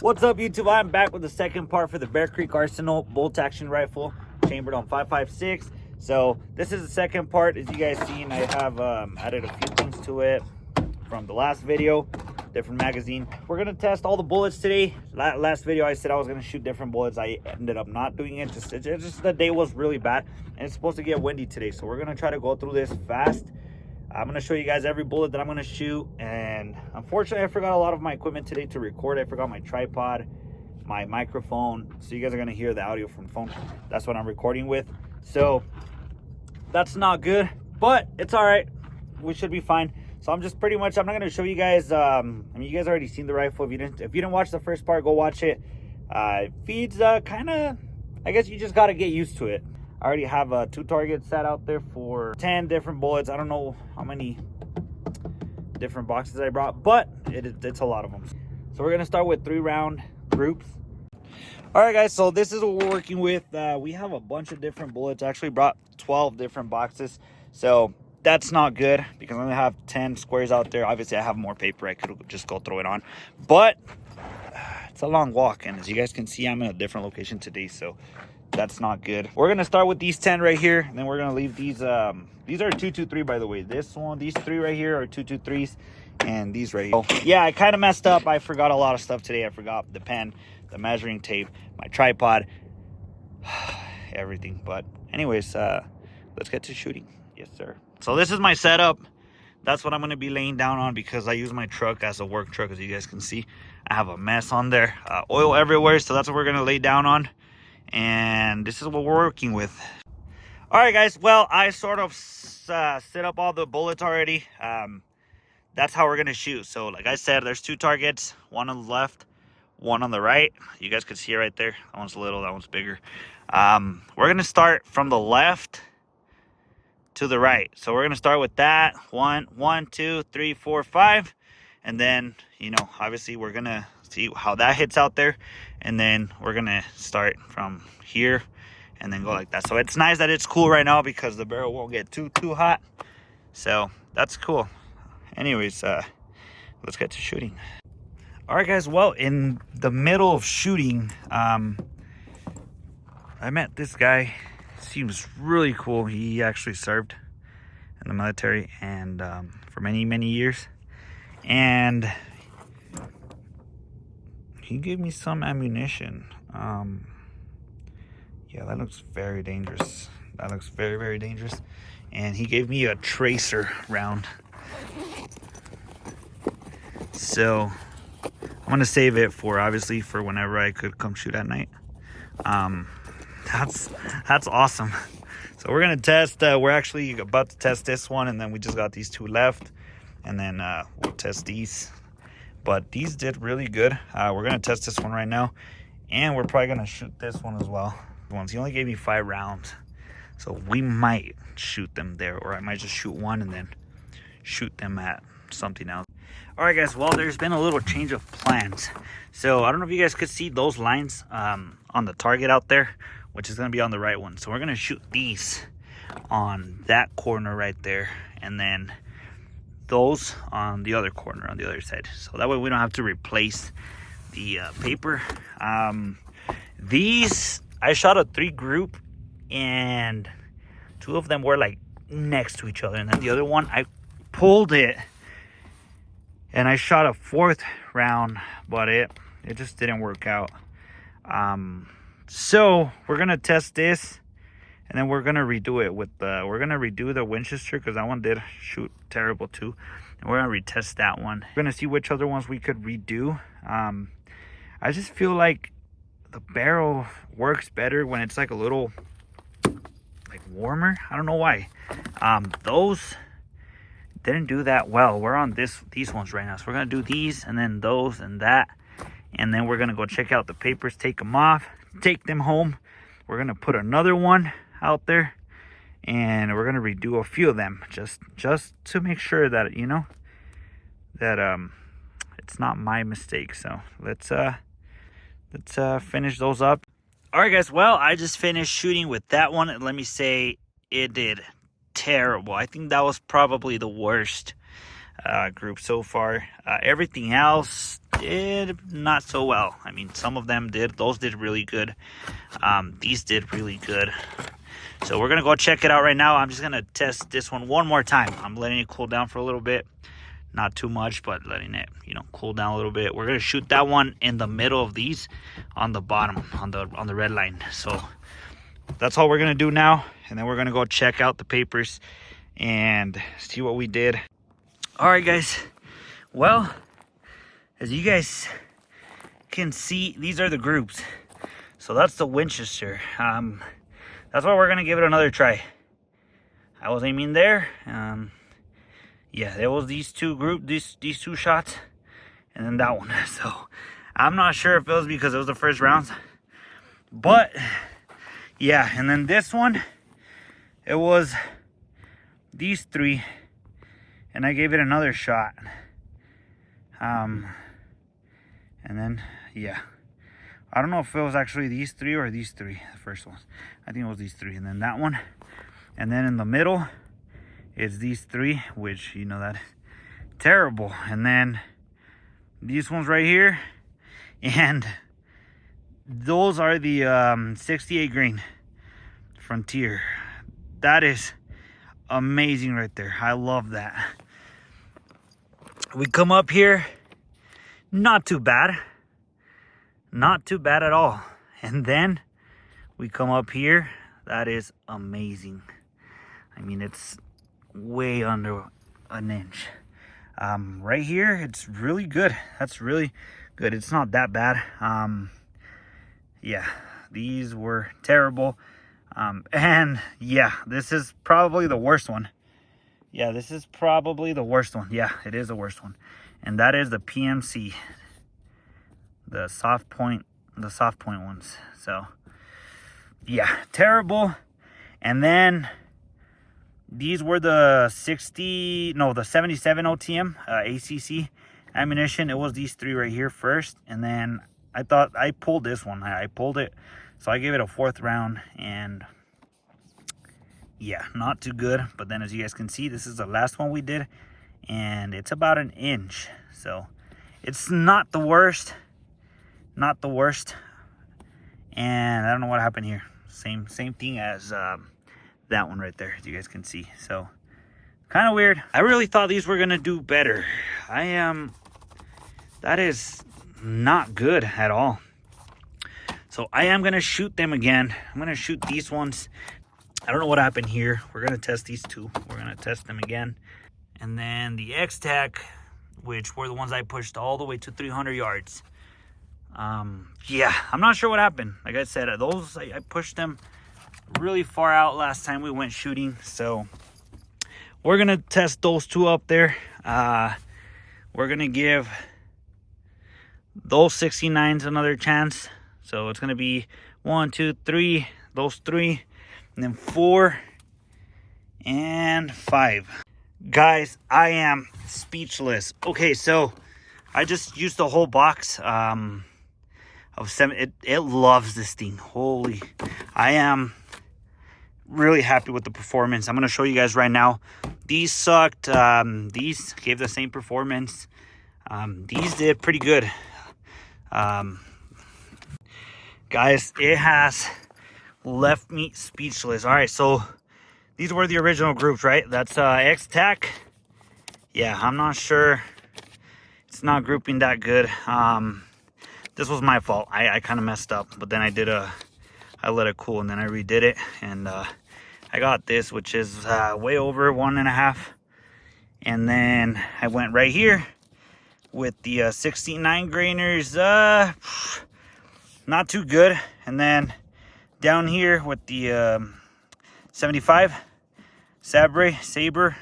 What's up, YouTube? I'm back with the second part for the Bear Creek Arsenal bolt action rifle, chambered on 5.56. So this is the second part. As you guys seen, I have added a few things to it from the last video, different magazine. We're gonna test all the bullets today. Last video I said I was gonna shoot different bullets. I ended up not doing it. Just the day was really bad, and it's supposed to get windy today. So we're gonna try to go through this fast. I'm going to show you guys every bullet that I'm going to shoot, and unfortunately I forgot a lot of my equipment today to record. I forgot my tripod, my microphone, so you guys are going to hear the audio from the phone. That's what I'm recording with, so that's not good, but it's all right. We should be fine. So I'm not going to show you guys. I mean, you guys already seen the rifle. If you didn't watch the first part, go watch it. Feeds kind of, I guess you just got to get used to it. I already have 2 targets set out there for 10 different bullets. I don't know how many different boxes I brought, but it's a lot of them. So we're going to start with 3-round groups. All right, guys, so this is what we're working with. We have a bunch of different bullets. I actually brought 12 different boxes. So that's not good because I only have 10 squares out there. Obviously, I have more paper. I could just go throw it on. But it's a long walk, and as you guys can see, I'm in a different location today, so that's not good. We're gonna start with these 10 right here, and then we're gonna leave these. These are 223, by the way. These 3 right here are 223s, and these right here. Oh, yeah, I kind of messed up. I forgot a lot of stuff today. I forgot the pen, the measuring tape, my tripod, everything. But anyways, let's get to shooting. Yes, sir. So this is my setup. That's what I'm gonna be laying down on because I use my truck as a work truck. As you guys can see, I have a mess on there, oil everywhere. So that's what we're gonna lay down on. And this is what we're working with. All right, guys, well, I sort of set up all the bullets already. That's how we're gonna shoot. So like I said, there's 2 targets, one on the left, one on the right. You guys can see it right there. That one's little, that one's bigger. We're gonna start from the left to the right. So we're gonna start with that. 1, 2, 3, 4, 5. And then, you know, obviously we're gonna see how that hits out there, and then we're gonna start from here and then go like that. So it's nice that it's cool right now because the barrel won't get too hot, so that's cool. Anyways, let's get to shooting. All right, guys, well, in the middle of shooting, I met this guy. Seems really cool. He actually served in the military and for many years, and he gave me some ammunition. Yeah, that looks very dangerous. That looks very dangerous. And he gave me a tracer round. So I'm gonna save it for, obviously, for whenever I could come shoot at night. That's awesome. So we're gonna test. We're actually about to test this one, and then we just got these 2 left, and then we'll test these. But these did really good. We're gonna test this one right now, and we're probably gonna shoot this one as well. He only gave me 5 rounds, so we might shoot them there, or I might just shoot one and then shoot them at something else. All right, guys, well, there's been a little change of plans. So I don't know if you guys could see those lines on the target out there, which is gonna be on the right one. So we're gonna shoot these on that corner right there, and then those on the other corner on the other side, so that way we don't have to replace the paper. These, I shot a 3 group, and 2 of them were like next to each other, and then the other one I pulled it and I shot a 4th round, but it just didn't work out. So we're gonna test this, and then we're gonna redo it with we're gonna redo the Winchester because that one did shoot terrible too, and we're gonna retest that one. We're gonna see which other ones we could redo. I just feel like the barrel works better when it's like a little like warmer. I don't know why. Those didn't do that well. We're on these ones right now, so we're gonna do these, and then those and that, and then we're gonna go check out the papers, take them off, take them home. We're gonna put another one out there, and we're gonna redo a few of them just to make sure that, you know, that it's not my mistake. So let's finish those up. All right, guys, well, I just finished shooting with that one, and let me say it did terrible. I think that was probably the worst group so far. Everything else did not so well. I mean, some of them did. Those did really good. These did really good. So we're going to go check it out right now. I'm just going to test this one more time. I'm letting it cool down for a little bit. Not too much, but letting it, cool down a little bit. We're going to shoot that one in the middle of these on the bottom, on the red line. So that's all we're going to do now. And then we're going to go check out the papers and see what we did. All right, guys. Well, as you guys can see, these are the groups. So that's the Winchester. That's why we're going to give it another try. I was aiming there. Yeah, there was these two two shots, and then that one. So I'm not sure if it was because it was the first rounds, but yeah. And then this one, it was these three, and I gave it another shot. And then yeah, I don't know if it was actually these three or these three, the first ones. I think it was these three, and then that one, and then in the middle is these three, which that terrible. And then these ones right here, and those are the 68 grain Frontier. That is amazing right there. I love that. We come up here, not too bad, not too bad at all. And then we come up here, that is amazing. I mean, it's way under an inch. Right here, it's really good. That's really good. It's not that bad. Yeah, these were terrible. And yeah, this is probably the worst one. Yeah, this is probably the worst one. Yeah, it is the worst one. And that is the PMC, the soft point ones. So yeah, terrible. And then these were the 77 OTM ACC ammunition. It was these three right here first, and then I thought I pulled this one. I pulled it, so I gave it a 4th round, and yeah, not too good. But then, as you guys can see, this is the last one we did, and it's about an inch. So it's not the worst, not the worst. And I don't know what happened here. Same thing as that one right there, as you guys can see. So kind of weird. I really thought these were gonna do better. That is not good at all. So I am gonna shoot them again. I'm gonna shoot these ones. I don't know what happened here. We're gonna test these two. We're gonna test them again. And then the X-Tac, which were the ones I pushed all the way to 300 yards. Yeah, I'm not sure what happened. Like I said, those I pushed them really far out last time we went shooting. So we're gonna test those two up there. We're gonna give those 69s another chance. So it's gonna be 1, 2, 3, those 3, and then 4 and 5. Guys, I am speechless. Okay, so I just used the whole box of 7. It loves this thing. Holy, I am really happy with the performance. I'm going to show you guys right now. These sucked. These gave the same performance. These did pretty good. Guys, it has left me speechless. All right, so these were the original groups, right? That's X-Tac. Yeah, I'm not sure. It's not grouping that good. This was my fault. I kind of messed up, but then I let it cool, and then I redid it, and I got this, which is way over 1.5. And then I went right here with the 69 grainers. Not too good. And then down here with the 75 Sabre,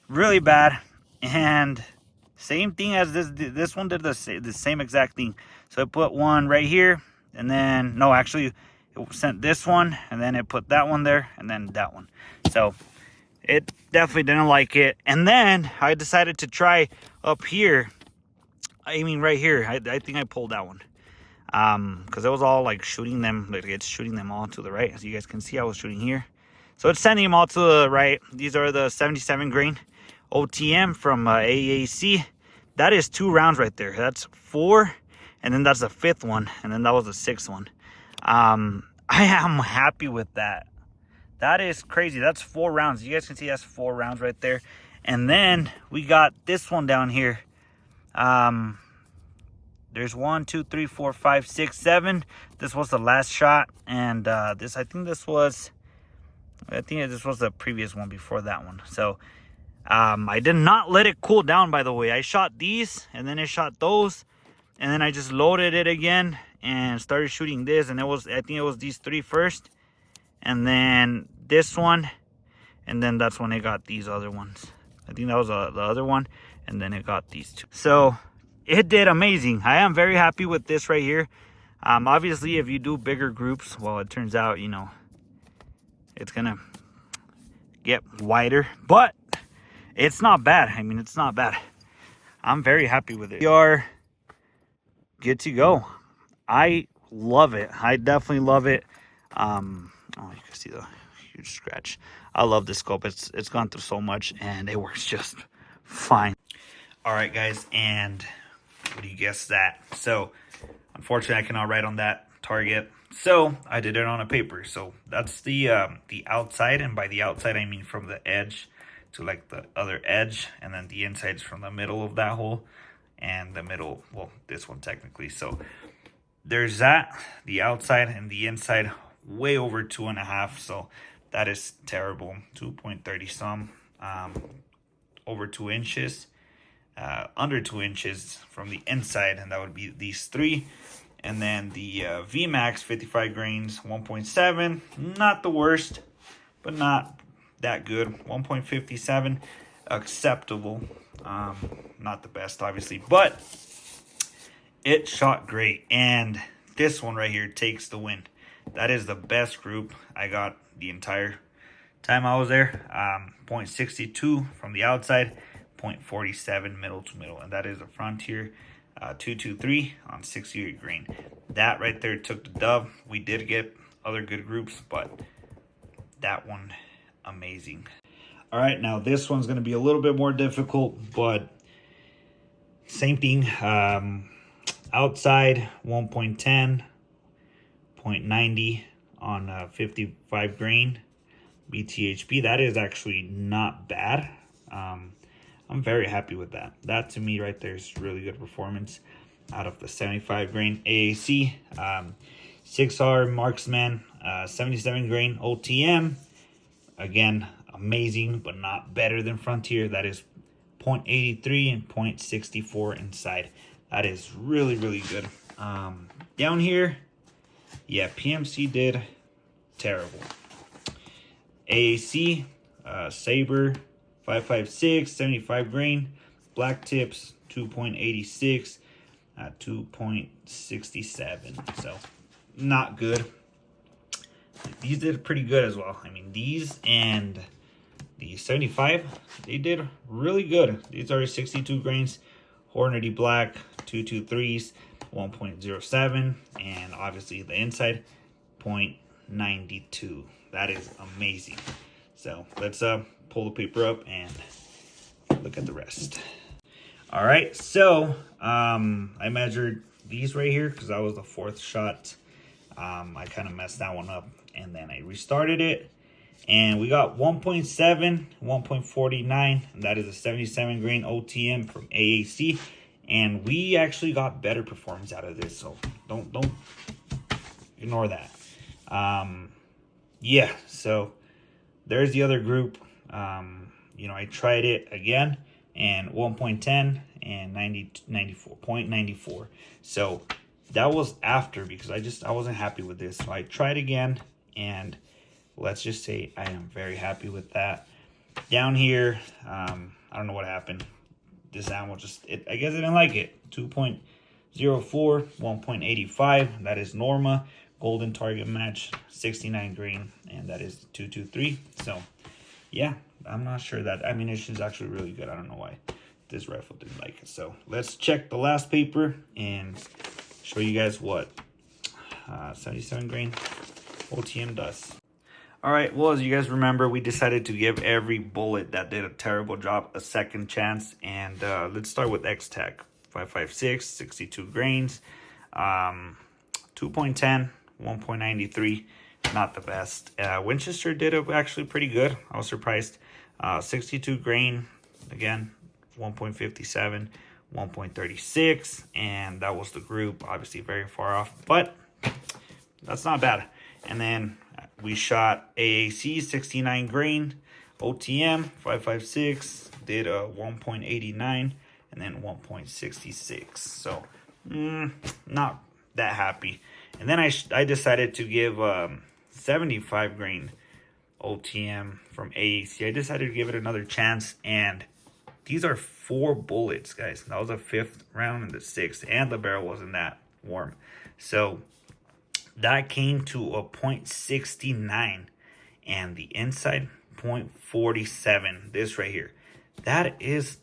really bad. And same thing as this one did the same exact thing. So I put one right here, and then no, actually it sent this one, and then it put that one there, and then that one. So it definitely didn't like it. And then I decided to try up here. I mean right here. I think I pulled that one. Because it was all like shooting them, like it's shooting them all to the right. As you guys can see, I was shooting here. So it's sending them all to the right. These are the 77 grain OTM from AAC. that is 2 rounds right there. That's 4, and then that's the 5th one, and then that was the 6th one. I am happy with that. That is crazy. That's 4 rounds. You guys can see that's 4 rounds right there. And then we got this one down here. There's 1, 2, 3, 4, 5, 6, 7. This was the last shot, and I think this was the previous one before that one. So I did not let it cool down, by the way. I shot these, and then I shot those, and then I just loaded it again and started shooting this. And I think it was these 3 first, and then this one, and then that's when I got these other ones. I think that was the other one, and then it got these 2. So it did amazing. I am very happy with this right here. Obviously, if you do bigger groups, well, it turns out, you know, it's gonna get wider, but it's not bad. I mean, it's not bad. I'm very happy with it. We are good to go. I love it. I definitely love it. Oh, you can see the huge scratch. I love this scope. It's gone through so much, and it works just fine. All right, guys, and what do you guess that? So, unfortunately, I cannot write on that target, so I did it on a paper. So that's the outside, and by the outside, I mean from the edge to like the other edge, and then the inside's from the middle of that hole, and the middle, well, this one technically. So there's that, the outside and the inside, way over 2.5. So that is terrible. 2.30 some, over 2 inches, under 2 inches from the inside, and that would be these 3. And then the VMAX 55 grains, 1.7, not the worst, but not that good. 1.57, acceptable. Not the best, obviously, but it shot great. And this one right here takes the win. That is the best group I got the entire time I was there. 0.62 from the outside, 0.47 middle to middle, and that is a Frontier 223 on 68 grain. That right there took the dub. We did get other good groups, but that one, amazing. All right, now this one's going to be a little bit more difficult, but same thing. Outside 1.10, 0.90 on 55 grain BTHP. That is actually not bad. I'm very happy with that. That to me right there is really good performance out of the 75 grain AAC. 6R Marksman 77 grain OTM. Again, amazing, but not better than Frontier. That is 0.83 and 0.64 inside. That is really, really good. Down here, yeah, PMC did terrible. AAC, Saber, 5.56, 75 grain. Black tips, 2.86, 2.67. So, not good. These did pretty good as well. I mean, these and the 75, they did really good. These are 62 grains, Hornady Black, 223s, 1.07, and obviously the inside, 0.92. That is amazing. So let's pull the paper up and look at the rest. All right, so I measured these right here because that was the 4th shot. I kind of messed that one up, and then I restarted it, and we got 1.7, 1.49, and that is a 77 grain OTM from AAC, and we actually got better performance out of this, so don't ignore that. Yeah, so there's the other group. You know, I tried it again, and 1.10 and 0.94. So that was after, because I wasn't happy with this. So I tried again, and let's just say I am very happy with that. Down here, I don't know what happened. This ammo I guess I didn't like it. 2.04, 1.85. That is Norma. Golden target match, 69 grain, and that is 223. So, yeah, I'm not sure that ammunition is actually really good. I don't know why this rifle didn't like it. So, let's check the last paper and show you guys what 77 grain OTM does. All right, well, as you guys remember, we decided to give every bullet that did a terrible job a second chance. And let's start with X-Tac. 5.56, 62 grains, 2.10, 1.93, not the best. Winchester did actually pretty good. I was surprised. 62 grain, again, 1.57, 1.36, and that was the group. Obviously very far off, but that's not bad. And then we shot AAC 69 grain, OTM 5.56, did a 1.89, and then 1.66. So not that happy. And then I decided to give 75 grain OTM from AAC. I decided to give it another chance, and these are 4 bullets, guys. That was a 5th round and the 6th, and the barrel wasn't that warm. So that came to a 0.69, and the inside 0.47. This right here, that is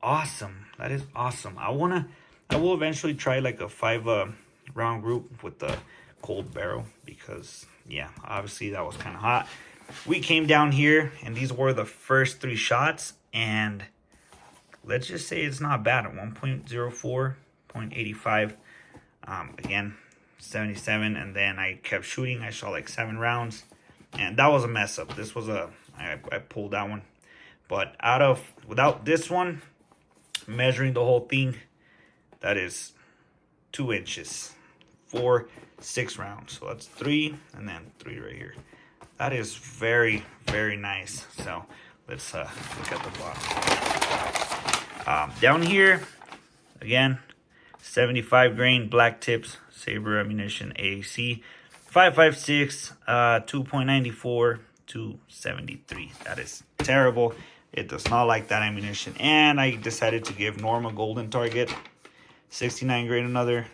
awesome. That is awesome. I will eventually try like a 5 round group with the cold barrel, because yeah, obviously that was kind of hot. We came down here, and these were the first 3 shots, and let's just say it's not bad at 1.04, 0.85. Again, 77, and then I kept shooting. I shot like 7 rounds, and that was a mess up. This was I pulled that one, but without this one, measuring the whole thing, that is 2 inches for 6 rounds. So that's 3, and then 3 right here. That is very, very nice. So let's look at the bottom. Down here, again, 75 grain black tips Saber ammunition AAC 5.56, 2.94, 273. That is terrible. It does not like that ammunition. And I decided to give Norma Golden Target 69 grain another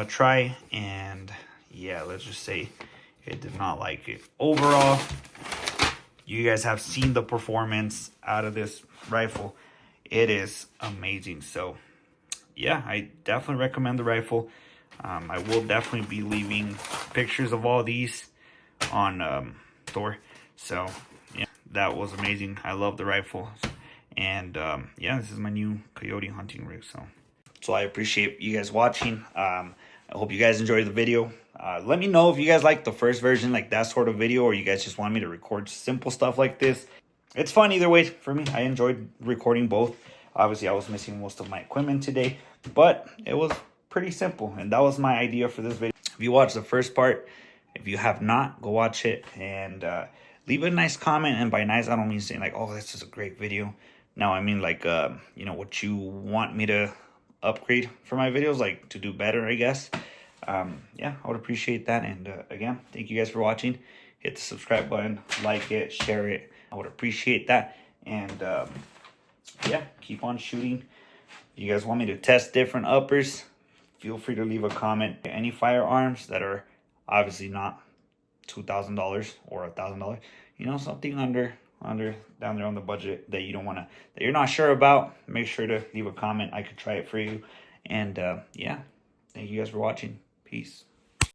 try, and yeah, let's just say it did not like it. Overall, you guys have seen the performance out of this rifle. It is amazing. So yeah, I definitely recommend the rifle. I will definitely be leaving pictures of all these on Thor. So yeah, that was amazing. I love the rifle. And yeah, this is my new coyote hunting rig. So I appreciate you guys watching. I hope you guys enjoyed the video. Let me know if you guys like the first version, like that sort of video, or you guys just want me to record simple stuff like this. It's fun either way for me. I enjoyed recording both. Obviously, I was missing most of my equipment today, but it was pretty simple, and that was my idea for this video. If you watched the first part, if you have not, go watch it, and leave a nice comment. And by nice, I don't mean saying like, oh, this is a great video. No, I mean like, you know, what you want me to upgrade for my videos, like to do better, I guess. Yeah, I would appreciate that. And again, thank you guys for watching. Hit the subscribe button, like it, share it. I would appreciate that. And yeah, keep on shooting. If you guys want me to test different uppers, feel free to leave a comment. Any firearms that are obviously not $2,000 or $1,000, you know, something under down there on the budget that you don't want to, that you're not sure about, make sure to leave a comment. I could try it for you. And yeah, thank you guys for watching. Peace.